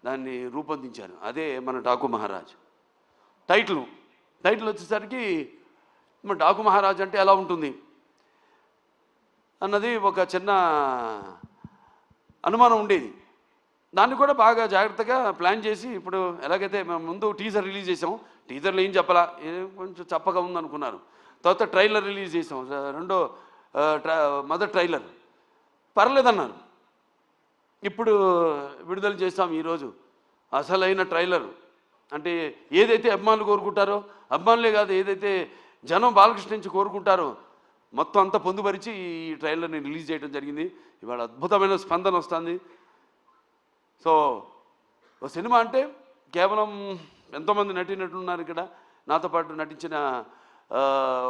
దాన్ని రూపొందించారు. అదే మన డాకు మహారాజ్. టైటిల్ వచ్చేసరికి మన డాకు మహారాజ్ అంటే ఎలా ఉంటుంది అన్నది ఒక చిన్న అనుమానం ఉండేది. దాన్ని కూడా బాగా జాగ్రత్తగా ప్లాన్ చేసి ఇప్పుడు ఎలాగైతే మేము ముందు టీజర్ రిలీజ్ చేసాం, టీజర్లో ఏం చెప్పాలా, కొంచెం చప్పగా ఉందనుకున్నారు. తర్వాత ట్రైలర్ రిలీజ్ చేసాం, మొదటి ట్రైలర్ పర్లేదన్నారు. ఇప్పుడు విడుదల చేస్తాం ఈరోజు అసలైన ట్రైలర్. అంటే ఏదైతే అభిమానులు కోరుకుంటారో, అభిమానులే కాదు ఏదైతే జనం బాలకృష్ణ నుంచి కోరుకుంటారో మొత్తం అంతా పొందుపరిచి ఈ ట్రైలర్ని రిలీజ్ చేయడం జరిగింది. ఇవాళ అద్భుతమైన స్పందన వస్తుంది. సో ఒక సినిమా అంటే కేవలం ఎంతోమంది నటీనటులున్నారు ఇక్కడ. నాతో పాటు నటించిన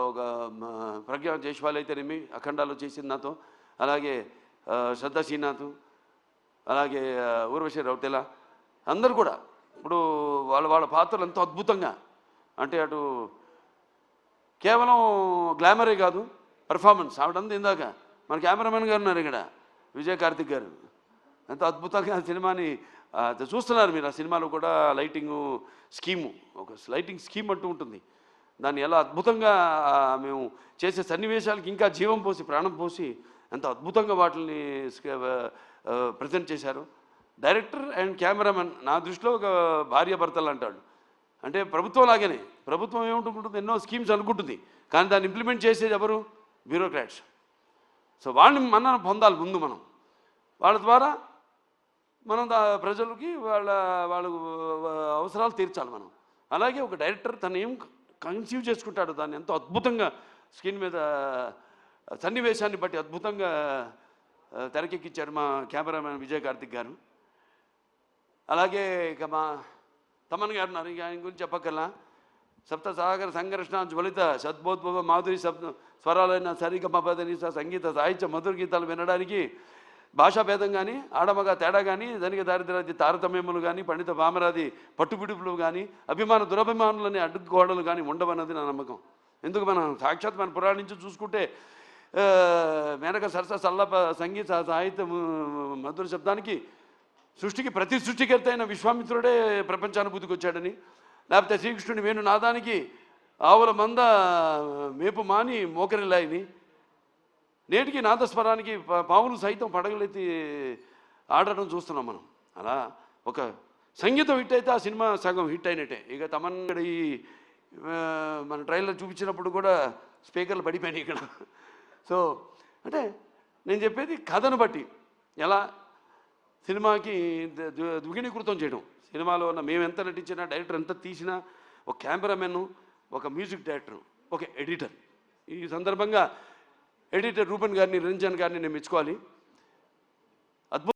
ఒక ప్రజ్ఞా జైస్వాల్ అయితేనేమి అఖండాలో చేసింది నాతో, అలాగే శ్రద్ధా శ్రీనాథ్, అలాగే ఊర్వశి రౌతెల, అందరు కూడా ఇప్పుడు వాళ్ళ పాత్రలు ఎంతో అద్భుతంగా, అంటే అటు కేవలం గ్లామరే కాదు పర్ఫార్మెన్స్. ఆవిడంతా ఇందాక మన కెమెరామెన్ గారు ఉన్నారు ఇక్కడ, విజయ్ కార్తిక్ గారు, ఎంతో అద్భుతంగా సినిమాని చూస్తున్నారు మీరు. ఆ సినిమాలో కూడా లైటింగు స్కీము, ఒక లైటింగ్ స్కీమ్ అంటూ ఉంటుంది. దాన్ని ఎలా అద్భుతంగా మేము చేసే సన్నివేశాలకి ఇంకా జీవం పోసి ప్రాణం పోసి ఎంతో అద్భుతంగా వాటిని ప్రజెంట్ చేశారు. డైరెక్టర్ అండ్ కెమెరామెన్ నా దృష్టిలో ఒక భార్యాభర్తలు అంటాడు. అంటే ప్రభుత్వం లాగానే, ప్రభుత్వం ఏముంటుంది ఎన్నో స్కీమ్స్ అనుకుంటుంది, కానీ దాన్ని ఇంప్లిమెంట్ చేసేది ఎవరు? బ్యూరోక్రాట్స్. సో వాళ్ళని మనం పొందాలి ముందు, మనం వాళ్ళ ద్వారా మనం ప్రజలకి వాళ్ళ అవసరాలు తీర్చాలి మనం. అలాగే ఒక డైరెక్టర్ తను ఏం కన్సీవ్ చేసుకుంటాడు దాన్ని ఎంతో అద్భుతంగా స్క్రీన్ మీద సన్నివేశాన్ని బట్టి అద్భుతంగా తెరకెక్కించాడు మా కెమెరామెన్ విజయ్ కార్తిక్ గారు. అలాగే ఇక మా తమన్ గారు ఉన్నారు, ఇక ఆయన గురించి చెప్పక్కర్లా. సప్త సాగర సంఘర్షణ జ్వలిత సద్భోద్భవ మాధురి స్వరాలైన సరిగమపదని సంగీత సాహిత్య మధుర గీతాలు వినడానికి భాషా భేదం కానీ ఆడమగా తేడా కానీ ధనిక దారిద్ర్యాది తారతమ్యములు కానీ పండిత పామరాది పట్టుపిడుపులు కానీ అభిమాన దురభిమానులని అడ్డుగోడలు కానీ ఉండవన్నది నా నమ్మకం. ఎందుకు మనం సాక్షాత్ మన పురాణం నుంచి చూసుకుంటే మేనక సరస సల్లప సంగీత సాహిత్య మధుర శబ్దానికి సృష్టికి ప్రతి సృష్టికర్త అయిన విశ్వామిత్రుడే ప్రపంచానుభూతికి వచ్చాడని, లేకపోతే శ్రీకృష్ణుని వేణు నాదానికి ఆవుల మంద మేపు మాని మోకరిల్లాయని, నేటికి నాదస్వరానికి పావులు సైతం పడగలెత్తి ఆడటం చూస్తున్నాం మనం. అలా ఒక సంగీతం హిట్ అయితే ఆ సినిమా సగం హిట్ అయినట్టే. ఇక తమన్ ఈ మన ట్రైలర్ చూపించినప్పుడు కూడా స్పీకర్లు పడిపోయినాయి ఇక్కడ. సో అంటే నేను చెప్పేది కథను బట్టి ఎలా సినిమాకి ద్విగుణీకృతం చేయడం. సినిమాలో ఉన్న మేము ఎంత నటించినా, డైరెక్టర్ ఎంత తీసినా, ఒక కెమెరామెన్, ఒక మ్యూజిక్ డైరెక్టర్, ఒక ఎడిటర్. ఈ సందర్భంగా ఎడిటర్ రూపన్ గారిని, రంజన్ గారిని నేను మెచ్చుకోవాలి.